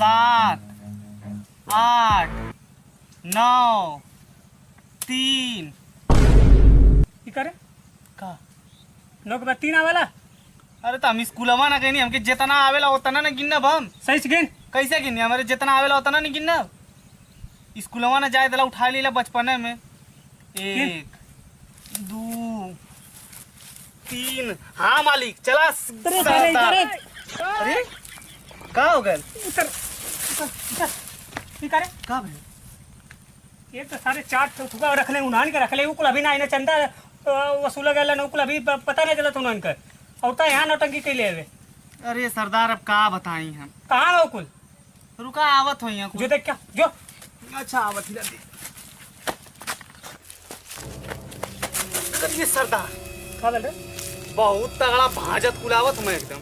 7 8 9 3 करे का 9 के बाद 3 आवेला। अरे तो हम स्कूलवा ना कहनी हमके जितना आवेला उतना ना गिनब हम। सही से गिन। कैसे गिनी हमारे जितना आवेला उतना नहीं गिनब। स्कूलवा ना जाए दिला उठा लीला बचपने में 1 2 3। हाँ मालिक चला। अरे का हो गए उतर करे का भाई एक तो सारे चाट ठुका रख ले उन्हान के रख ले उकुल अभी ना इने चंदा वसूल गया ना उकुल अभी पता नहीं चला उन्हान का और ता यहाँ नौटंकी के लिए हुए। अरे सरदार अब का बताई हम। कहाँ है उकुल रुका आवत हो यहाँ जो देख क्या जो अच्छा आवत ही रहती। सरदार का बोल रहे बहुत तगड़ा भाजत कुलावत मैं एकदम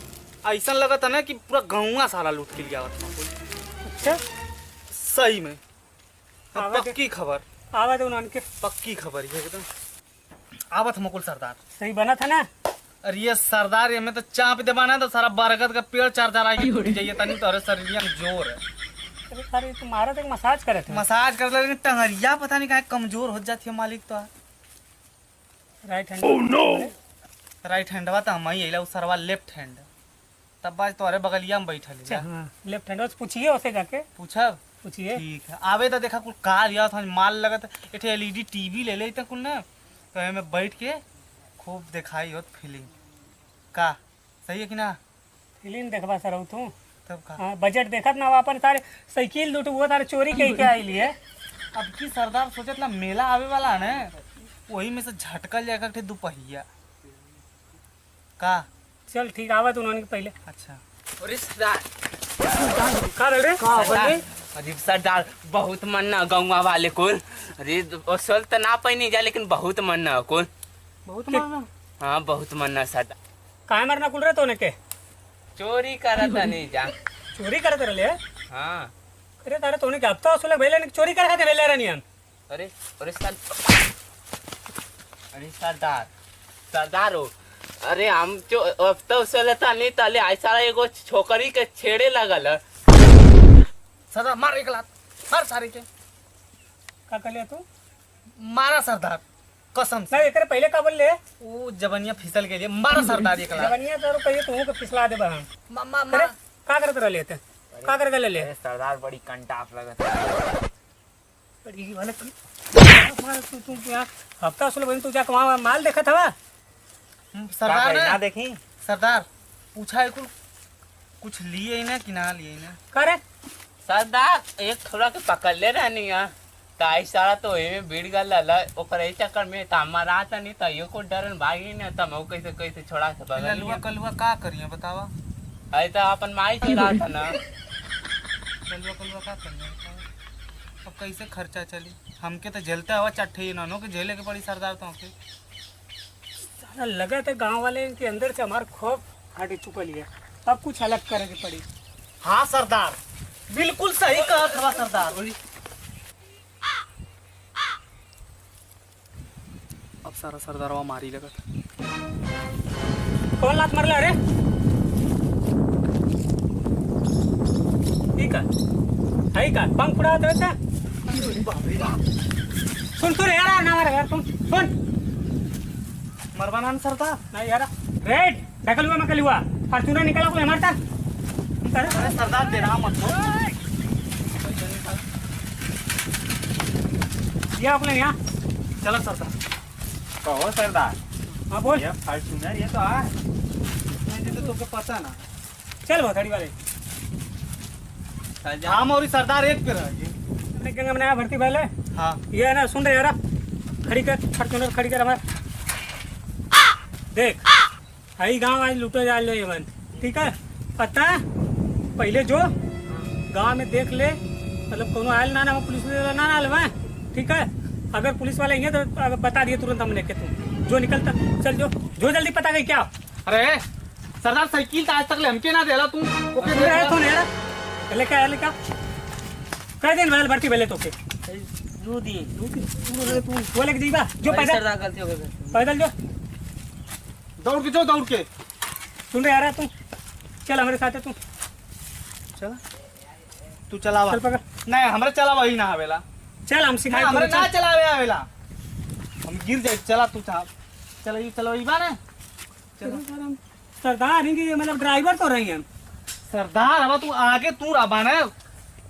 ऐसा लगता ना कि पूरा गाँव सारा लूट के लिया। अच्छा सही में आवत पक्की खबर आवाज उन्हान के पक्की खबर है एकदम आवत मुकुल सरदार। सही बना था ना। अरे ये सरदार ये में तो चाप दबाना तो सारा बरगद का पेड़ चार चार आगे टूट जाइए तनी तो अरे शरीर में जोर है। अरे सारे तुम्हारा तो मसाज करे थे मसाज कर लेकिन टंगरिया पता नहीं कहाँ कमजोर हो जाती है मालिक तो। Right hand. Oh no right हैंडवा तो हम ही अइला सरवा लेफ्ट हैंड तब बाज तो अरे बगलिया में बैठल है। हाँ लेफ्ट हैंड पूछिए उसे जाके पूछब पूछिए। ठीक है आवे तो देखा कुल कार या था माल लगत एठे एलईडी टीवी ले ले कुल ना तो में बैठ के खूब दिखाई होत फिल्म का सही है कि ना। फिल्म देखबा सर तू तब का हाँ बजट देखत ना अपन सारे साइकिल लूट वो तारे चोरी कह के आई लिए। अब की सरदार सोचत ना मेला आवे वाला है ना वही में से झटकल जाएगा थे दुपहिया का। चल ठीक आवत उन्होंने पहले। अच्छा अरे सरदार का रे अरे सरदार बहुत मन्ना गौवा वाले कुल। अरे असल तो ना पैनी जा लेकिन बहुत मन्ना कुल। बहुत मांगा हाँ बहुत मन्ना सरदार। काहे मरना कुल रहे तो के चोरी करत नहीं जा। चोरी करते रहे। हाँ अरे तारे तोने के हफ्ता वसूल भेले चोरी कर खाते भेले रहनी हम। अरे अरे सर अरे सरदार सरदार हो अरे हम जो अब तो उछलता नहीं ताले ऐसा एगो छोकरी के छेड़े लगल। सरदार मार एक लात मार सारे के का कहले तू मारा सरदार कसम से नहीं एकरे पहले का बोल ले वो जबनिया फिसल के लिए मारा सरदार एक लात। जवनिया तो कहिए तू के फिसला दे हम। अरे का करत रहले थे का कर गले ले सरदार बड़ी कंटाप लगत बड़ी वाले मार तू क्या हफ्ता वसूल बन तू जा वहां माल देखत हवा। सरदार ना ना देखी सरदार पूछा है कुछ लिए ना कि ना लिए ना। करे सरदार एक थोड़ा के पकड़ ले रहनी है ताई सारा तो एमे भीड़ गल ओकर ए चक्कर में त हमारा आता नहीं त यो को डरन भागी न त मौ कैसे कैसे छोड़ा के बगल ललुआ कलुआ का करिए बतावा। है त अपन माई से रहा था ना ललुआ कलुआ का करिए अब कैसे खर्चा चली हमके तो झेलते हवा चट्ठे नानो के झेले के पड़ी सरदार तो के साला लगा था गांव वाले के अंदर से हमार खौफ हट चुकल है अब कुछ अलग करे के पड़ी। हाँ सरदार बिल्कुल सही कहा था सरदार। अब सारा सरदारवा मारी लगा कौन लात मारला रे ठीक है का पंख फुड़ा देता सुन सुन यार ना मारे यार तुम सुन मरवाना सरदार नहीं यार रेड ढकल हुआ मकल हुआ फॉर्च्यूनर निकला कोई हमारे अरे सरदार दे रहा मत दिया अपने यहाँ चलो सरदार कहो सरदार हाँ बोल ये फॉर्च्यूनर ये तो आ नहीं तो तुमको पता ना चल भथड़ी वाले हम और सरदार एक पे रह अपने गंगा में नया भर्ती पहले हाँ ये है ना सुन रहे यार खड़ी कर फॉर्च्यूनर खड़ी कर हमारे देख आई गांव आज लूटो जा लो ये मन ठीक है पता है पहले जो गांव में देख ले मतलब कोनो आयल ना पुलिस ना ना ठीक है अगर पुलिस वाले हैं तो बता दिए तुरंत हमने के तुम जो निकलता चल जो जल्दी पता गई क्या। अरे सरदार साइकिल तो आज तक हमके ना देला तू लेके लेका कई दिन भले भर्ती भले तो के दू दी वो लेके दीबा जो पैदल सरदार गलती हो गई पैदल जो दौड़ के सुन रहे यार तू चल हमारे साथ है तू चल तू चलावा। चल पकड़। नहीं हमरे चला वही ना आवेला। चल हम सिखाए हमरे तुझे, ना चल। चलावे आवेला। हम गिर जाए। चला तू चाह। चला ये चलो ई बाने। चलो। सरदार नहीं कि मतलब ड्राइवर तो रही हम। सरदार अब तू आगे तू रबा ना।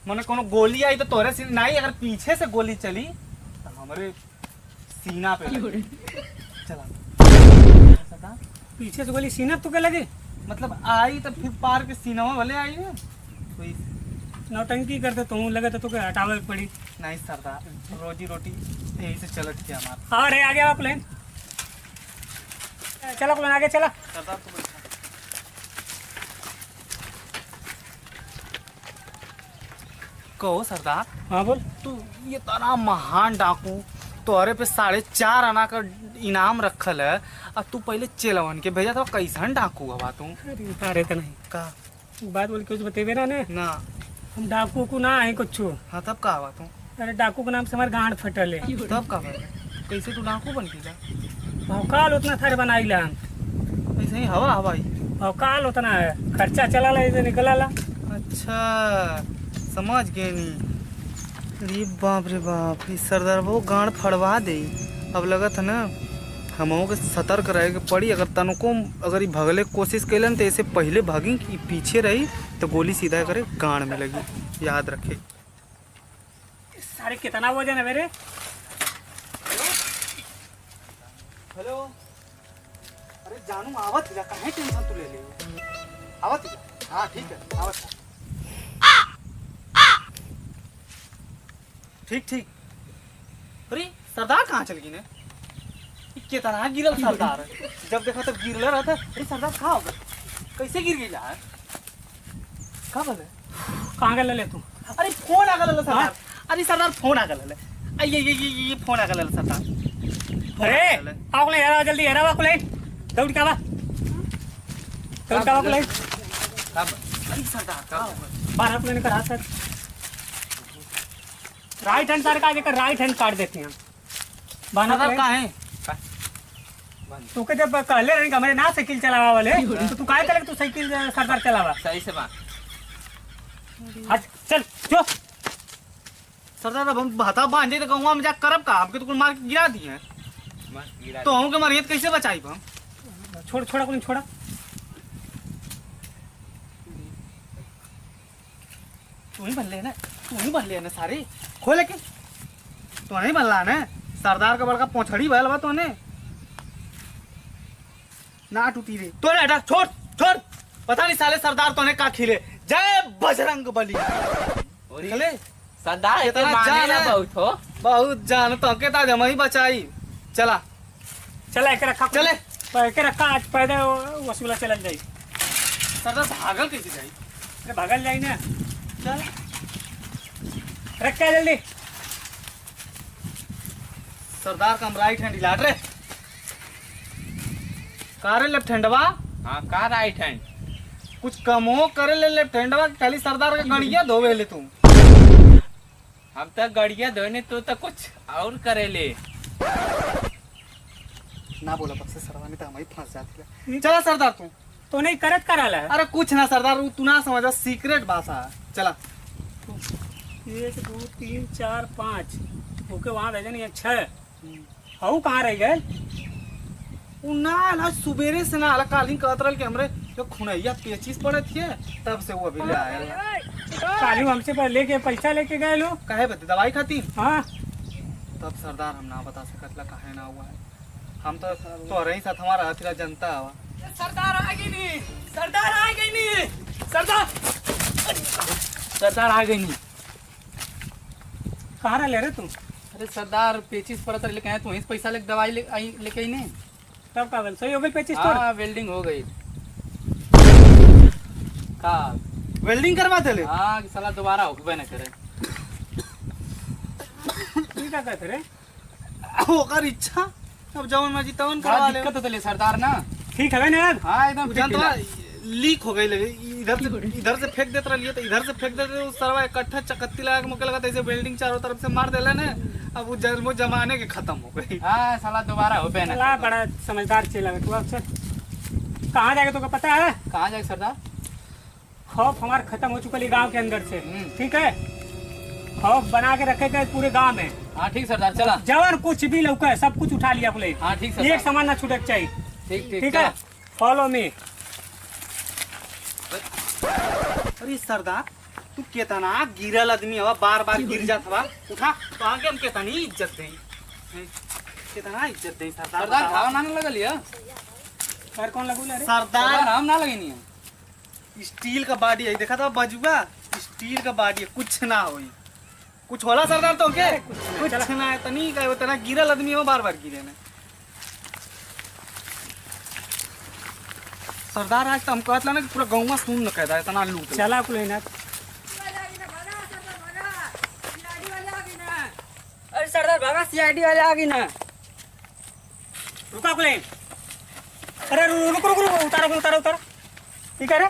मने कोनो गोली आई तो तोरे से नहीं, अगर पीछे से गोली चली तो हमरे सीना पे लगी। चला। सरदार पीछे से गोली सीना तुके लगे? मतलब आई तो फिर पार के सीना में भले आई है कोई। नौटंकी करते तू, लगे तो तुके हटावे के पड़ी। नहीं सरदार, रोजी रोटी यही से चलत थी हमारा। हाँ रे, आगे आओ प्लेन। चलो प्लेन आगे चला। सरदार तू बैठा। कहो सरदार, हाँ बोल। तू ये तना महान डाकू, तोहरे पे 4.5 आना का इनाम रखल है, अब तू पहले चेलवन के भेजा था। कैसन डाकू हवा तू? अरे तारे तो नहीं का बात बोल के कुछ बतेबे ना ने। ना। हम डाकू को ना है कुछ। हाँ तब का हवा तू? अरे डाकू के नाम से हमारे गांड फटल है। तब का हवा? कैसे तू डाकू बन गया? भौकाल उतना थारे बनाई हम। ऐसे ही हवा हवाई। भौकाल उतना है, खर्चा चला ला इधर निकला ला। अच्छा समझ गए नी। अरे बाप रे बाप, इस सरदार वो गांड फड़वा दे। अब लगत है ना हमों के सतर्क रहे के पड़ी। अगर तनको अगर भगले कोशिश कैलन तो ऐसे पहले भागी कि पीछे रही तो गोली सीधा करे गांड में लगी। याद रखे। सारे कितना वजन है मेरे? हेलो। अरे जानू आवत हिला, काहे टेंशन तू ले ले? आवत हिला। हाँ ठीक है आवत है। ठीक ठीक। अरे सरदार कहाँ चल गई ने? कितना गिरल सरदार, जब देखा तब गिरल रहा था। अरे सरदार कहाँ हो गए? कैसे गिर गई यार? कहाँ बोले? कहाँ गए ले तू? अरे फोन आ गया सरदार। अरे सरदार फोन आ गया। ये फोन आ गया सरदार। अरे आओ ले यार, जल्दी यार आओ ले। दौड़ का बा। दौड़ का बा ले। अरे सरदार कहाँ हो गए? बाहर अपने ने कहा सर। राइट हैंड सरकार देकर राइट हैंड काट देते हैं हम। बाना सरदार कहाँ है? तू के जब कहले रही हमारे ना साइकिल चलावा वाले, तो तू काहे करे तू साइकिल सरदार चलावा? सही से बात। आज चल जो। सरदार अब हम भाता बांधे तो गहुआ में जा करब का? हमके तो कुल मार के गिरा दिए। मस्त गिरा। तो हमके मरियत कैसे बचाई हम? छोड़ छोड़ा कुछ छोड़ा। तू ही बन ले ना, तू ही बन ले ना सारे खोले के। तो नहीं बन रहा ना सरदार का बड़का पोछड़ी भयल बा तो ने ना टूटी रे। तो ने हटा छोड़ छोड़। पता नहीं साले सरदार तो ने का खिले। जय बजरंग बली। चले सरदार इतना इतना जान जाने है। बहुत हो। बहुत जान तो के ताज हम ही बचाई। चला चला एक रखा चले। एक रखा आज पैदे वसूला चल जाई। सरदार भागल कैसे जाई? अरे भागल जाई ना। चल रख के जल्दी। सरदार का हम राइट हैंड हिलाट रे। कारे लेफ्ट हैंडवा हाँ का राइट हैंड। कुछ कमो करे ले लेफ्ट हैंडवा, खाली सरदार का गणिया धोवे ले तू। हम तो गड़िया धोने तो कुछ और करे ले। ना बोला बक्से सरदार नहीं तो हम ही फंस जाती है। चला सरदार तू। तो नहीं करत कराला। अरे कुछ ना सरदार, तू ना समझा सीक्रेट भाषा है। चला 1 2 3 4 5 ओके वहाँ भेजे नहीं 6। हाउ कहाँ रह गए? उ ना सुबेरे से ना कालीन कहत रहल कि हमरे जो खुनैया पेचिस पड़े थे, तब से वो अभी ले आया। काली हमसे पर लेके पैसा लेके गए लोग। काहे बते दवाई खातिर? हाँ तब सरदार हम ना बता सकत ला काहे ना हुआ है। हम तो तोरे ही साथ हमारा हथिरा जनता हवा। सरदार आ गई नहीं। सरदार आ गई नहीं। सरदार सरदार आ गई नहीं। कहाँ ले रहे तू? अरे सरदार पेचिस पड़त लेके आए तो वहीं से पैसा लेके दवाई लेके आई नहीं। तब का बोल सही हो गई 25 तोड़। हाँ वेल्डिंग हो गई। का वेल्डिंग करवा देले? हाँ साला दोबारा होबे न करे। ठीक है कहते रे। ओकर इच्छा, अब जवन मर्जी तवन करवा बड़ा ले। दिक्कत होते सरदार ना। ठीक है ना यार। हाँ एकदम जान ठीक तो है। लीक हो गई लगे। इधर से फेंक देते रहिए तो इधर से फेंक देते, उस सरवा इकट्ठा चकत्ती लगा के मुके लगा ऐसे वेल्डिंग चारों तरफ से मार देला ना। अब वो जन्मो जमाने के खत्म हो गई। हाँ साला दोबारा होबे न ला करे। बड़ा समझदार चला तू। अब चल कहाँ जाएगा तुमको पता है? कहाँ जाए सरदार? खौफ हमारा खत्म हो चुका है गांव के अंदर से। ठीक है, खौफ बना के रखे गए पूरे गांव में। हाँ ठीक सरदार, चला। जवन कुछ भी लौका है सब कुछ उठा लिया पुलिस। हाँ ठीक सरदार, एक सामान ना छूटक चाहिए। ठीक ठीक ठीक है, फॉलो मी। अरे सरदार, तू केतना गिरल आदमी हवा, बार बार गिर जात हवा, उठा। तो आगे हम केतनी इज्जत दें, केतना इज्जत दें सरदार। सरदार घाव ना लगल है सर कौन लगू रे? सरदार हम ना लगनी है। स्टील का बॉडी है, देखा था बजुआ, स्टील का बॉडी है, कुछ ना होई। कुछ होला सरदार तो के कुछ ना है, तनी का उतना गिरल आदमी हो, बार बार गिरे ना। सरदार आज तो हम कहत ना कि पूरा गाँव सुन न कहता है, इतना लूट। चला कुल ना। अरे सरदार भागा, सीआईडी वाले आ गई ना। रुका कुल। अरे रुक रुक रुक, उतारो उतारो उतारो। ठीक है रे,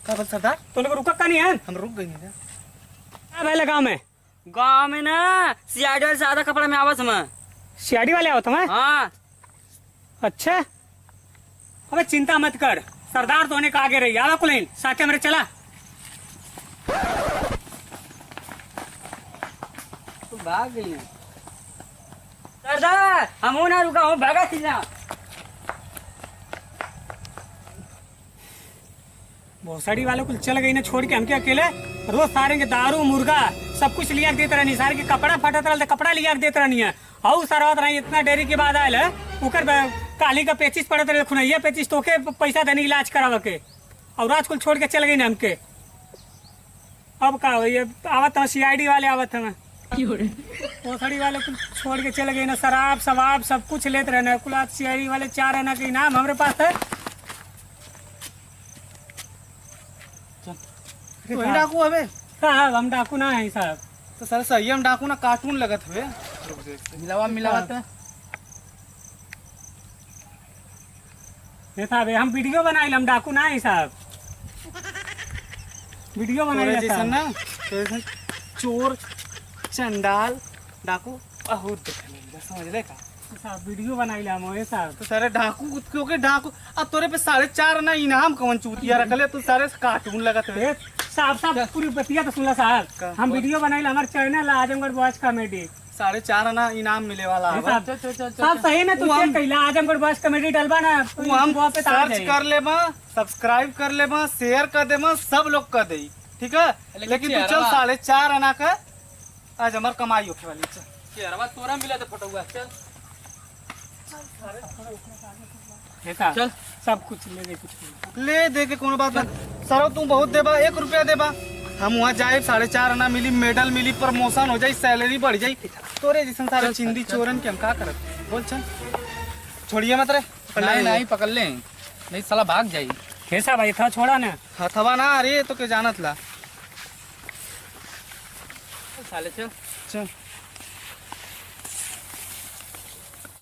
का बोल सरदार, तो लोग रुका का नहीं है? हम रुक गए नहीं। क्या भाई लगा में गाँव में ना सीआईडी वाले ज्यादा कपड़ा में आवत हम। सीआईडी वाले आओ तुम? हाँ अच्छा, अबे चिंता मत कर, सरदार तो होने का आगे रही। आवा कुल साथ मेरे, चला। तू भाग गई ना सरदार, हम ना रुका हूँ, भागा सीधा। भोसड़ी वाले कुल चल गई ना छोड़ के हमके अकेले। रोज सारे के दारू मुर्गा सब कुछ लिया के देते रहनी, सारे के कपड़ा फटत रहा, कपड़ा लिया के देते रहनी है। और सरवत रही इतना देरी के बाद आयल है, उकर काली का पेचिस पड़त रहे, खुनैया पेचिस तोके पैसा देने इलाज करावे के, और रात कुल छोड़ के चल गई ना हमके। अब का ये आवत है सीआईडी वाले, आवत है भोसड़ी वाले कुल छोड़ के चल गए ना। शराब शवाब सब कुछ लेते रहना कुल। आज सीआईडी वाले 4 आना के इनाम हमारे पास है। वही डाकू हवे साहब हम डाकू ना है साहब। तो सर सही हम डाकू ना, कार्टून लगत हुए। मिलावा मिलावा तो ये साहब हम वीडियो बनाई, हम डाकू ना है साहब, वीडियो बनाई जैसा ना, तो जैसा चोर चंडाल डाकू बहुत देखने, समझ ले का साहब वीडियो बनाई हम साहब। तो सारे डाकू, क्योंकि डाकू अब तोरे पे 4.5 ना इनाम कवन चूतिया रखले, तू सारे कार्टून लगत हुए। साहब साहब पूरी बतिया तो सुनला साहब, हम वीडियो बनाई, हमारे चैनल आजमगढ़ बॉयज कॉमेडी, 4.5 आना इनाम मिले वाला है। साहब सही में तू चेक कइला, आजमगढ़ बॉयज कॉमेडी डलबा ना, तू हम वहाँ पे तार सर्च कर ले, सब्सक्राइब कर ले, शेयर कर दे, सब लोग कर दे, ठीक है। लेकिन तू चल 4.5 आना का आज हमार कमाई होने वाली। चल तोरा मिला तो फटुआ, चल चल सब कुछ ले दे, कुछ ले दे के कोनो बात ना। सर तू बहुत देबा, 1 रुपया देबा, हम वहाँ जाए 4.5 आना मिली, मेडल मिली, प्रमोशन हो जाए, सैलरी बढ़ जाए। तोरे जैसे सारे चिंदी चोरन के हम का करत, बोल चल छोड़िए मत रे। नहीं नहीं पकड़ ले, नहीं साला भाग जाई। कैसा भाई था छोड़ा ना हथवा ना, अरे तो के जानत ला। साले चल चल